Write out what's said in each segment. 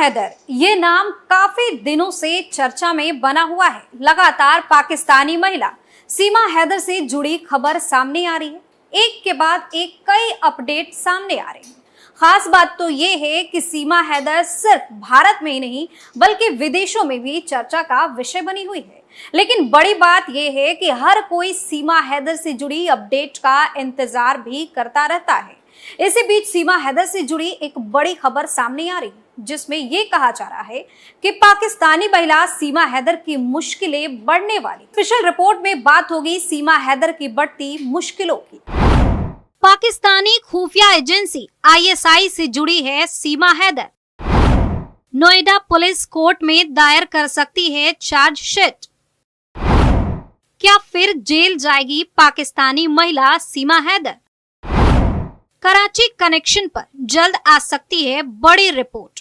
हैदर ये नाम काफी दिनों से चर्चा में बना हुआ है। लगातार पाकिस्तानी महिला सीमा हैदर से जुड़ी खबर सामने आ रही है। एक के बाद एक कई अपडेट सामने आ रहे हैं। खास बात तो ये है कि सीमा हैदर सिर्फ भारत में ही नहीं बल्कि विदेशों में भी चर्चा का विषय बनी हुई है। लेकिन बड़ी बात यह है कि हर कोई सीमा हैदर से जुड़ी अपडेट का इंतजार भी करता रहता है। इसी बीच सीमा हैदर से जुड़ी एक बड़ी खबर सामने आ रही है, जिसमें यह कहा जा रहा है कि पाकिस्तानी महिला सीमा हैदर की मुश्किलें बढ़ने वाली। स्पेशल रिपोर्ट में बात होगी सीमा हैदर की बढ़ती मुश्किलों की। पाकिस्तानी खुफिया एजेंसी ISI से जुड़ी है सीमा हैदर। नोएडा पुलिस कोर्ट में दायर कर सकती है चार्जशीट। क्या फिर जेल जाएगी पाकिस्तानी महिला सीमा हैदर? कराची कनेक्शन पर जल्द आ सकती है बड़ी रिपोर्ट।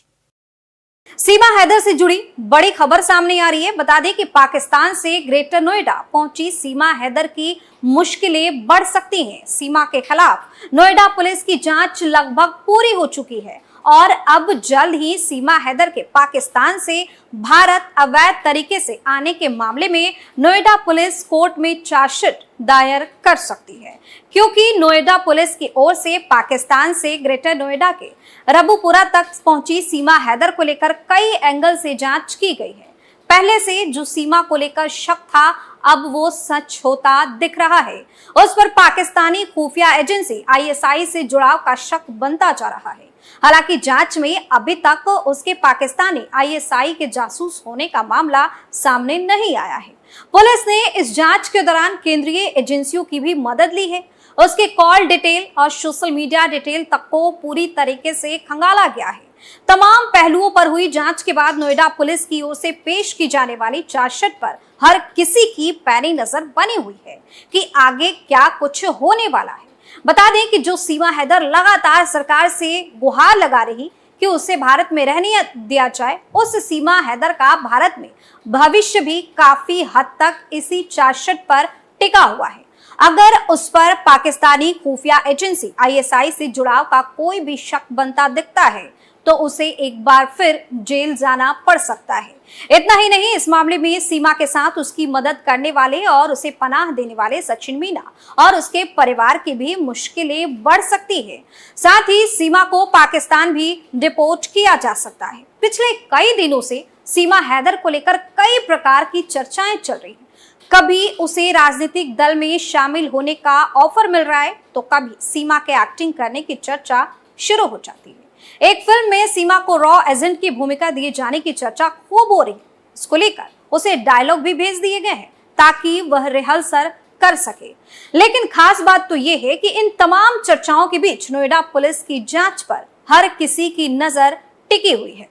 सीमा हैदर से जुड़ी बड़ी खबर सामने आ रही है। बता दें कि पाकिस्तान से ग्रेटर नोएडा पहुंची सीमा हैदर की मुश्किलें बढ़ सकती हैं। सीमा के खिलाफ नोएडा पुलिस की जांच लगभग पूरी हो चुकी है और अब जल्द ही सीमा हैदर के पाकिस्तान से भारत अवैध तरीके से आने के मामले में नोएडा पुलिस कोर्ट में चार्जशीट दायर कर सकती है, क्योंकि नोएडा पुलिस की ओर से पाकिस्तान से ग्रेटर नोएडा के रबुपुरा तक पहुंची सीमा हैदर को लेकर कई एंगल से जांच की गई है। पहले से जो सीमा को लेकर शक था, अब वो सच होता दिख रहा है। उस पर पाकिस्तानी खुफिया एजेंसी ISI से जुड़ाव का शक बनता जा रहा है। हालांकि जांच में अभी तक उसके पाकिस्तानी ISI के जासूस होने का मामला सामने नहीं आया है। पुलिस ने इस जांच के दौरान केंद्रीय एजेंसियों की भी मदद ली है। उसके कॉल डिटेल और सोशल मीडिया डिटेल तक को पूरी तरीके से खंगाला गया है। तमाम पहलुओं पर हुई जांच के बाद नोएडा पुलिस की ओर से पेश की जाने वाली चार्जशीट पर हर किसी की पैनी नजर बनी हुई है कि आगे क्या कुछ होने वाला है। बता दें कि जो सीमा हैदर लगातार सरकार से गुहार लगा रही कि उसे भारत में रहने दिया जाए, उस सीमा हैदर का भारत में भविष्य भी काफी हद तक इसी चार्जशीट पर टिका हुआ है। अगर उस पर पाकिस्तानी खुफिया एजेंसी ISI से जुड़ाव का कोई भी शक बनता दिखता है तो उसे एक बार फिर जेल जाना पड़ सकता है। इतना ही नहीं, इस मामले में सीमा के साथ उसकी मदद करने वाले और उसे पनाह देने वाले सचिन मीना और उसके परिवार की भी मुश्किलें बढ़ सकती है। साथ ही सीमा को पाकिस्तान भी डिपोर्ट किया जा सकता है। पिछले कई दिनों से सीमा हैदर को लेकर कई प्रकार की चर्चाएं चल रही हैं। कभी उसे राजनीतिक दल में शामिल होने का ऑफर मिल रहा है तो कभी सीमा के एक्टिंग करने की चर्चा शुरू हो जाती है। एक फिल्म में सीमा को रॉ एजेंट की भूमिका दिए जाने की चर्चा खूब हो रही है। इसको लेकर उसे डायलॉग भी भेज दिए गए हैं ताकि वह रिहर्सल कर सके। लेकिन खास बात तो यह है कि इन तमाम चर्चाओं के बीच नोएडा पुलिस की जांच पर हर किसी की नजर टिकी हुई है।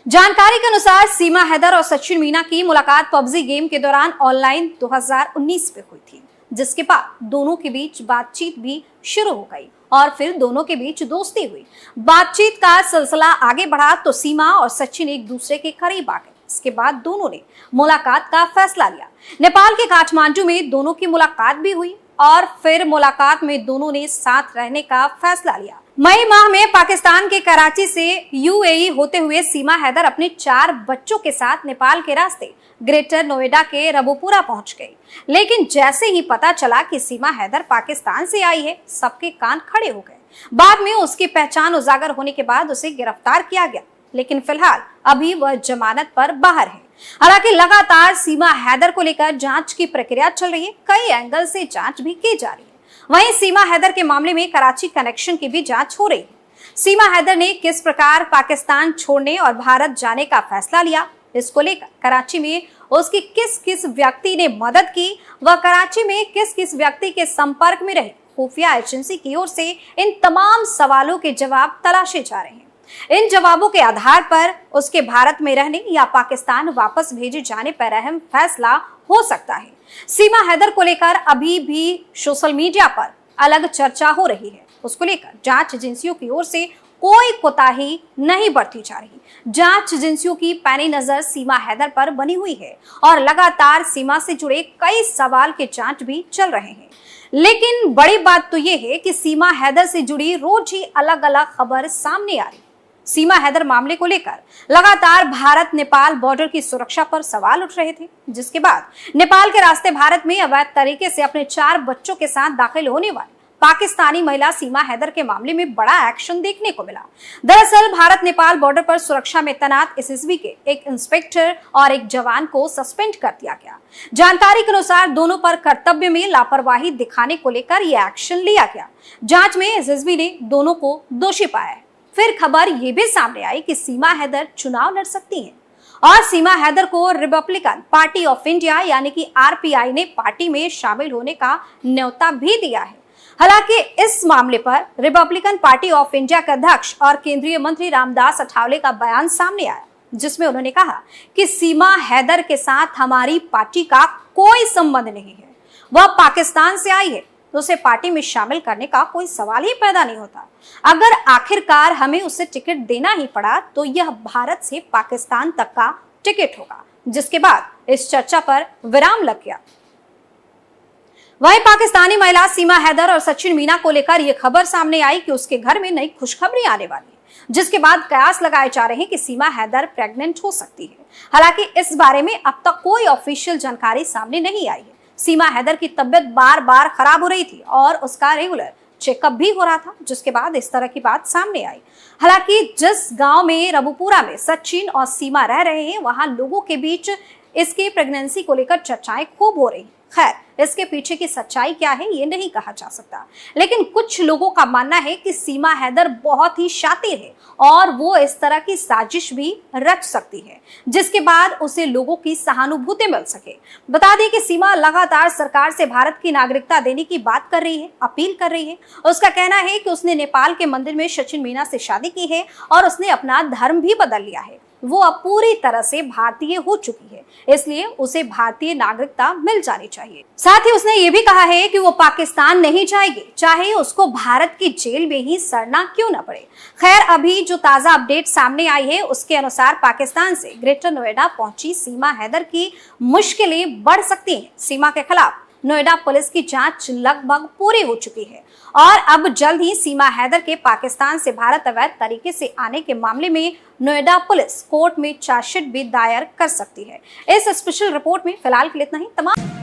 जानकारी के अनुसार सीमा हैदर और सचिन मीना की मुलाकात PUBG गेम के दौरान ऑनलाइन 2019 में हुई थी, जिसके बाद दोनों के बीच बातचीत भी शुरू हो गई और फिर दोनों के बीच दोस्ती हुई। बातचीत का सिलसिला आगे बढ़ा तो सीमा और सचिन एक दूसरे के करीब आ गए। इसके बाद दोनों ने मुलाकात का फैसला लिया। नेपाल के काठमांडू में दोनों की मुलाकात भी हुई और फिर मुलाकात में दोनों ने साथ रहने का फैसला लिया। मई माह में पाकिस्तान के कराची से UAE होते हुए सीमा हैदर अपने 4 बच्चों के साथ नेपाल के रास्ते ग्रेटर नोएडा के रबुपुरा पहुंच गई। लेकिन जैसे ही पता चला कि सीमा हैदर पाकिस्तान से आई है, सबके कान खड़े हो गए। बाद में उसकी पहचान उजागर होने के बाद उसे गिरफ्तार किया गया, लेकिन फिलहाल अभी वह जमानत पर बाहर है। हालांकि लगातार सीमा हैदर को लेकर जांच की प्रक्रिया चल रही है। कई एंगल से जांच भी की जा रही है। वहीं सीमा हैदर के मामले में कराची कनेक्शन की भी जांच हो रही है। सीमा हैदर ने किस प्रकार पाकिस्तान छोड़ने और भारत जाने का फैसला लिया, इसको लेकर कराची में उसकी किस किस व्यक्ति ने मदद की, वह कराची में किस किस व्यक्ति के संपर्क में रहे, खुफिया एजेंसी की ओर से इन तमाम सवालों के जवाब तलाशे जा रहे हैं। इन जवाबों के आधार पर उसके भारत में रहने या पाकिस्तान वापस भेजे जाने पर अहम फैसला हो सकता है। सीमा हैदर को लेकर अभी भी सोशल मीडिया पर अलग चर्चा हो रही है। उसको लेकर जांच एजेंसियों की ओर से कोई कोताही नहीं बरती जा रही। जांच एजेंसियों की पैनी नजर सीमा हैदर पर बनी हुई है और लगातार सीमा से जुड़े कई सवाल के जांच भी चल रहे हैं। लेकिन बड़ी बात तो यह है कि सीमा हैदर से जुड़ी रोज ही अलग अलग खबर सामने आ रही। सीमा हैदर मामले को लेकर लगातार भारत नेपाल बॉर्डर की सुरक्षा पर सवाल उठ रहे थे, जिसके बाद नेपाल के रास्ते भारत में अवैध तरीके से अपने 4 बच्चों के साथ दाखिल होने वाली पाकिस्तानी महिला सीमा हैदर के मामले में बड़ा एक्शन देखने को मिला। दरअसल भारत नेपाल बॉर्डर पर सुरक्षा में तैनात एसएसबी के एक इंस्पेक्टर और एक जवान को सस्पेंड कर दिया गया। जानकारी के अनुसार दोनों पर कर्तव्य में लापरवाही दिखाने को लेकर यह एक्शन लिया गया। जांच में एसएसबी ने दोनों को दोषी पाया है। फिर खबर ये भी सामने आई कि सीमा हैदर चुनाव लड़ सकती हैं और सीमा हैदर को रिपब्लिकन पार्टी ऑफ इंडिया यानी कि आरपीआई ने पार्टी में शामिल होने का न्योता भी दिया है। हालांकि इस मामले पर रिपब्लिकन पार्टी ऑफ इंडिया के अध्यक्ष और केंद्रीय मंत्री रामदास अठावले का बयान सामने आया, जिसमें उन्होंने कहा कि सीमा हैदर के साथ हमारी पार्टी का कोई संबंध नहीं है। वह पाकिस्तान से आई है तो उसे पार्टी में शामिल करने का कोई सवाल ही पैदा नहीं होता। अगर आखिरकार हमें उसे टिकट देना ही पड़ा तो यह भारत से पाकिस्तान तक का टिकट होगा, जिसके बाद इस चर्चा पर विराम लग गया। वहीं पाकिस्तानी महिला सीमा हैदर और सचिन मीना को लेकर यह खबर सामने आई कि उसके घर में नई खुशखबरी आने वाली है, जिसके बाद कयास लगाए जा रहे हैं कि सीमा हैदर प्रेग्नेंट हो सकती है। हालांकि इस बारे में अब तक कोई ऑफिशियल जानकारी सामने नहीं आई है। सीमा हैदर की तबियत बार बार खराब हो रही थी और उसका रेगुलर चेकअप भी हो रहा था, जिसके बाद इस तरह की बात सामने आई। हालांकि जिस गांव में रबुपुरा में सचिन और सीमा रह रहे हैं, वहां लोगों के बीच इसकी प्रेगनेंसी को लेकर चर्चाएं खूब हो रही हैं। खैर, इसके पीछे की सच्चाई क्या है ये नहीं कहा जा सकता, लेकिन कुछ लोगों का मानना है कि सीमा हैदर बहुत ही शातिर है और वो इस तरह की साजिश भी रच सकती है, जिसके बाद उसे लोगों की सहानुभूति मिल सके। बता दें कि सीमा लगातार सरकार से भारत की नागरिकता देने की बात कर रही है, अपील कर रही है। उसका कहना है कि उसने नेपाल के मंदिर में सचिन मीना से शादी की है और उसने अपना धर्म भी बदल लिया है। वो अब पूरी तरह से भारतीय हो चुकी है, इसलिए उसे भारतीय नागरिकता मिल जानी चाहिए। साथ ही उसने ये भी कहा है कि वो पाकिस्तान नहीं जाएगी, चाहे उसको भारत की जेल में ही सड़ना क्यों न पड़े। खैर, अभी जो ताजा अपडेट सामने आई है उसके अनुसार पाकिस्तान से ग्रेटर नोएडा पहुंची सीमा हैदर की मुश्किलें बढ़ सकती हैं। सीमा के खिलाफ नोएडा पुलिस की जांच लगभग पूरी हो चुकी है और अब जल्द ही सीमा हैदर के पाकिस्तान से भारत अवैध तरीके से आने के मामले में नोएडा पुलिस कोर्ट में चार्जशीट भी दायर कर सकती है। इस स्पेशल रिपोर्ट में फिलहाल के लिए इतना ही। तमाम